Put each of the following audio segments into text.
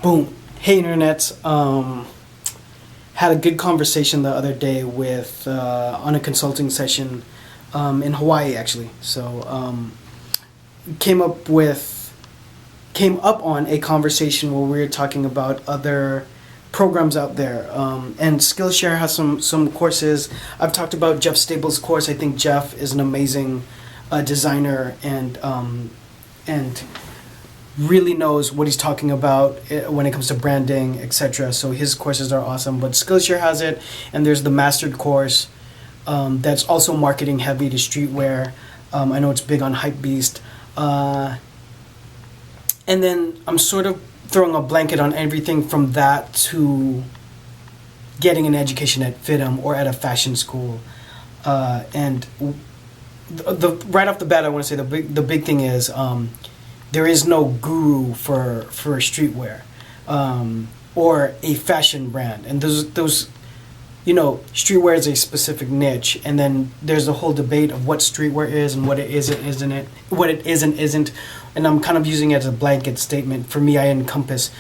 Boom. Hey, internets. Had a good conversation the other day with on a consulting session in Hawaii, actually. So came up on a conversation where we were talking about other programs out there, and Skillshare has some courses. I've talked about Jeff Stable's course. I think Jeff is an amazing designer and really knows what he's talking about when it comes to branding, etc. So his courses are awesome. But Skillshare has it, and there's the mastered course that's also marketing heavy to streetwear. I know it's big on Hypebeast. And then I'm sort of throwing a blanket on everything from that to getting an education at Phenom or at a fashion school. And the right off the bat, I want to say the big thing is there is no guru for streetwear or a fashion brand. And those streetwear is a specific niche, and then there's a whole debate of what streetwear is and what it is and isn't, what it is and isn't. And I'm kind of using it as a blanket statement. For me, I encompass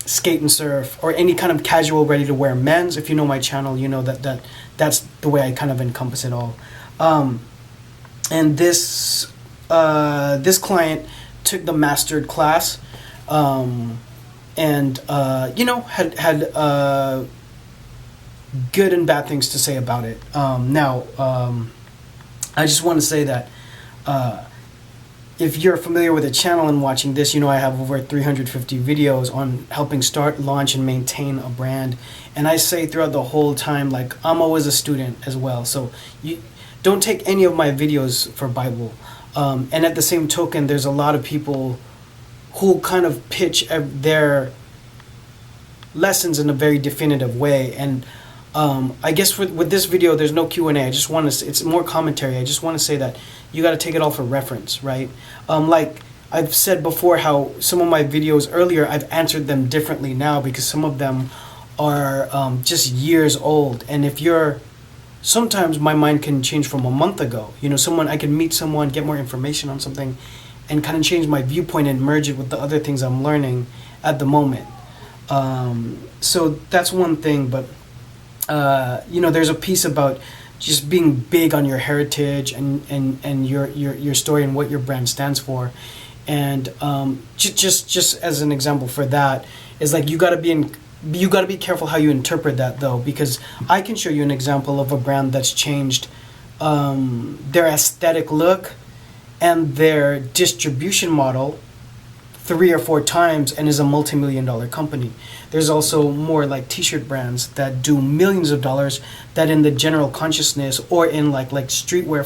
skate and surf or any kind of casual ready-to-wear men's. If you know my channel, you know that's the way I kind of encompass it all. And this client took the mastered class, and had good and bad things to say about it. I just want to say that if you're familiar with the channel and watching this, I have over 350 videos on helping start, launch, and maintain a brand. And I say throughout the whole time, like, I'm always a student as well. So you don't take any of my videos for Bible. And at the same token, there's a lot of people who kind of pitch their lessons in a very definitive way. And I guess with this video, there's no Q&A. I just want to, it's more commentary. I just want to say that you got to take it all for reference, right? Like I've said before, how some of my videos earlier, I've answered them differently now because some of them are just years old. And sometimes my mind can change from a month ago. I can meet someone, get more information on something, and kind of change my viewpoint and merge it with the other things I'm learning at the moment. So that's one thing, but there's a piece about just being big on your heritage and your story and what your brand stands for. And just as an example for that is like you got to be careful how you interpret that, though, because I can show you an example of a brand that's changed their aesthetic look and their distribution model 3 or 4 times and is a multi-million-dollar company. There's also more like t-shirt brands that do millions of dollars that in the general consciousness or in like streetwear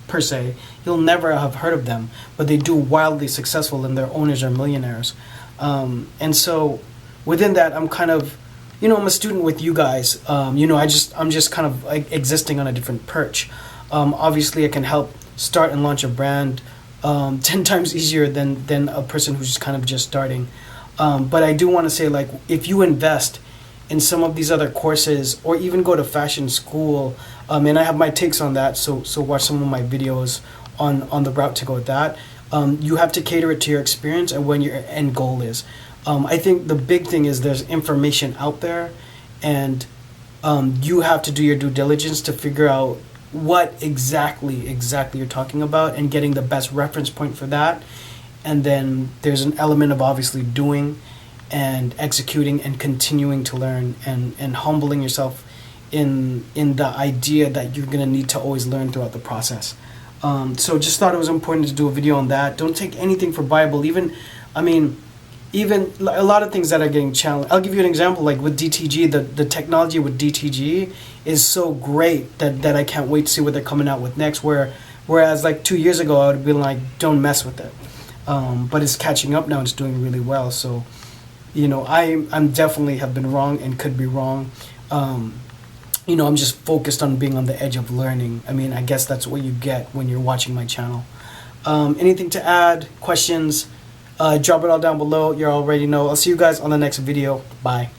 per se, you'll never have heard of them, but they do wildly successful and their owners are millionaires. And so within that, I'm kind of, I'm a student with you guys. I'm just kind of like existing on a different perch. Obviously, I can help start and launch a brand 10 times easier than a person who's just kind of just starting. But I do want to say, like, if you invest in some of these other courses or even go to fashion school, and I have my takes on that, so watch some of my videos on the route to go with that. You have to cater it to your experience and when your end goal is. I think the big thing is there's information out there, and you have to do your due diligence to figure out what exactly you're talking about and getting the best reference point for that. And then there's an element of obviously doing and executing and continuing to learn and humbling yourself in the idea that you're going to need to always learn throughout the process. So just thought it was important to do a video on that. Don't take anything for Bible. Even a lot of things that are getting challenged. I'll give you an example, like with DTG, the technology with DTG is so great that I can't wait to see what they're coming out with next. Whereas like 2 years ago, I would have been like, don't mess with it. But it's catching up now. It's doing really well. So, I'm definitely have been wrong and could be wrong. I'm just focused on being on the edge of learning. I guess that's what you get when you're watching my channel. Anything to add? Questions? Drop it all down below. You already know. I'll see you guys on the next video. Bye.